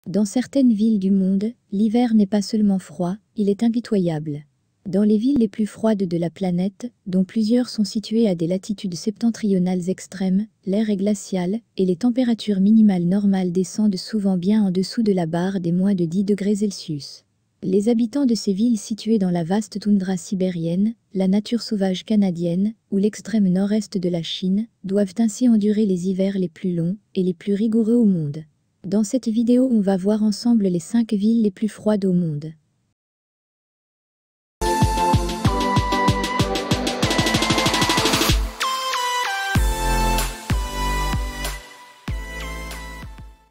Dans certaines villes du monde, l'hiver n'est pas seulement froid, il est impitoyable. Dans les villes les plus froides de la planète, dont plusieurs sont situées à des latitudes septentrionales extrêmes, l'air est glacial et les températures minimales normales descendent souvent bien en dessous de la barre des moins de 10 degrés Celsius. Les habitants de ces villes situées dans la vaste toundra sibérienne, la nature sauvage canadienne ou l'extrême nord-est de la Chine doivent ainsi endurer les hivers les plus longs et les plus rigoureux au monde. Dans cette vidéo, on va voir ensemble les 5 villes les plus froides au monde.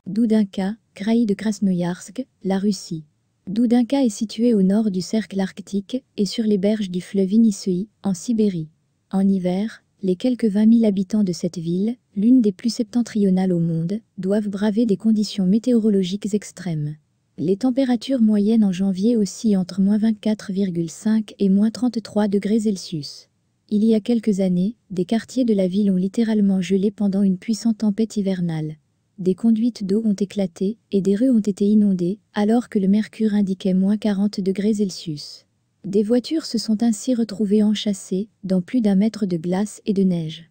Doudinka, Kraï de Krasnoïarsk, la Russie. Doudinka est située au nord du cercle arctique et sur les berges du fleuve Inisui, en Sibérie. En hiver, les quelques 20 000 habitants de cette ville, l'une des plus septentrionales au monde, doivent braver des conditions météorologiques extrêmes. Les températures moyennes en janvier oscillent entre -24,5 et -33 degrés Celsius. Il y a quelques années, des quartiers de la ville ont littéralement gelé pendant une puissante tempête hivernale. Des conduites d'eau ont éclaté et des rues ont été inondées, alors que le mercure indiquait -40 degrés Celsius. Des voitures se sont ainsi retrouvées enchâssées dans plus d'1 mètre de glace et de neige.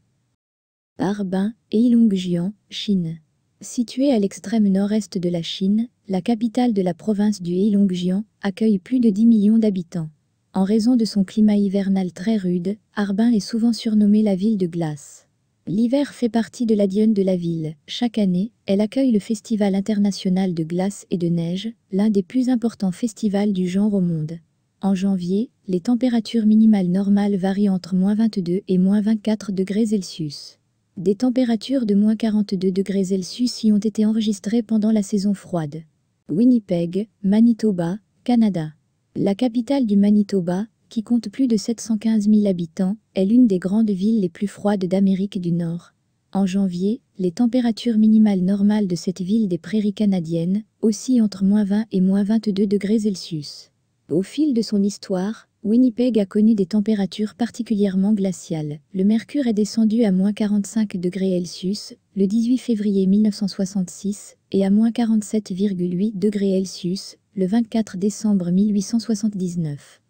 Harbin, Heilongjiang, Chine. Située à l'extrême nord-est de la Chine, la capitale de la province du Heilongjiang accueille plus de 10 millions d'habitants. En raison de son climat hivernal très rude, Harbin est souvent surnommée la ville de glace. L'hiver fait partie de l'ADN de la ville. Chaque année, elle accueille le Festival international de glace et de neige, l'un des plus importants festivals du genre au monde. En janvier, les températures minimales normales varient entre -22 et -24 degrés Celsius. Des températures de -42 degrés Celsius y ont été enregistrées pendant la saison froide. Winnipeg, Manitoba, Canada. La capitale du Manitoba, qui compte plus de 715 000 habitants, est l'une des grandes villes les plus froides d'Amérique du Nord. En janvier, les températures minimales normales de cette ville des prairies canadiennes oscillent entre -20 et -22 degrés Celsius. Au fil de son histoire, Winnipeg a connu des températures particulièrement glaciales. Le mercure est descendu à -45 degrés Celsius le 18 février 1966 et à -47,8 degrés Celsius le 24 décembre 1879.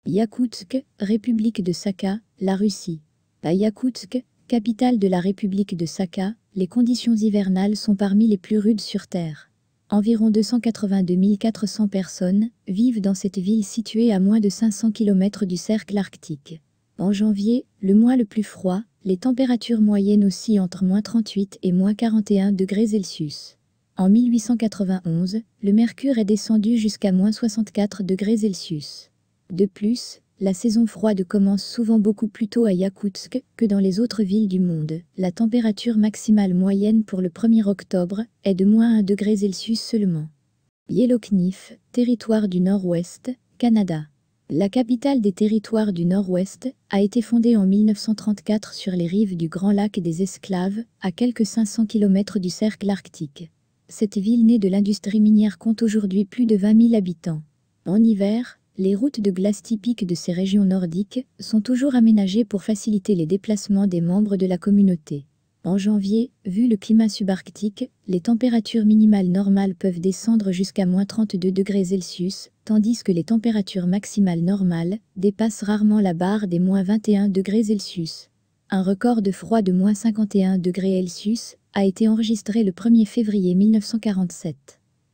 Yakoutsk, République de Sakha, la Russie. À Yakoutsk, capitale de la République de Sakha, les conditions hivernales sont parmi les plus rudes sur Terre. Environ 282 400 personnes vivent dans cette ville située à moins de 500 km du cercle arctique. En janvier, le mois le plus froid, les températures moyennes oscillent entre -38 et -41 degrés Celsius. En 1891, le mercure est descendu jusqu'à -64 degrés Celsius. De plus, la saison froide commence souvent beaucoup plus tôt à Yakoutsk que dans les autres villes du monde. La température maximale moyenne pour le 1er octobre est de -1 degré Celsius seulement. Yellowknife, territoire du Nord-Ouest, Canada. La capitale des territoires du Nord-Ouest a été fondée en 1934 sur les rives du Grand Lac des Esclaves, à quelques 500 km du cercle arctique. Cette ville née de l'industrie minière compte aujourd'hui plus de 20 000 habitants. En hiver, les routes de glace typiques de ces régions nordiques sont toujours aménagées pour faciliter les déplacements des membres de la communauté. En janvier, vu le climat subarctique, les températures minimales normales peuvent descendre jusqu'à -32 degrés Celsius, tandis que les températures maximales normales dépassent rarement la barre des -21 degrés Celsius. Un record de froid de -51 degrés Celsius a été enregistré le 1er février 1947.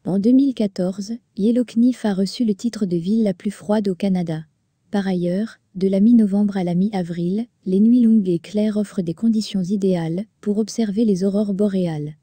En 2014, Yellowknife a reçu le titre de ville la plus froide au Canada. Par ailleurs, de la mi-novembre à la mi-avril, les nuits longues et claires offrent des conditions idéales pour observer les aurores boréales.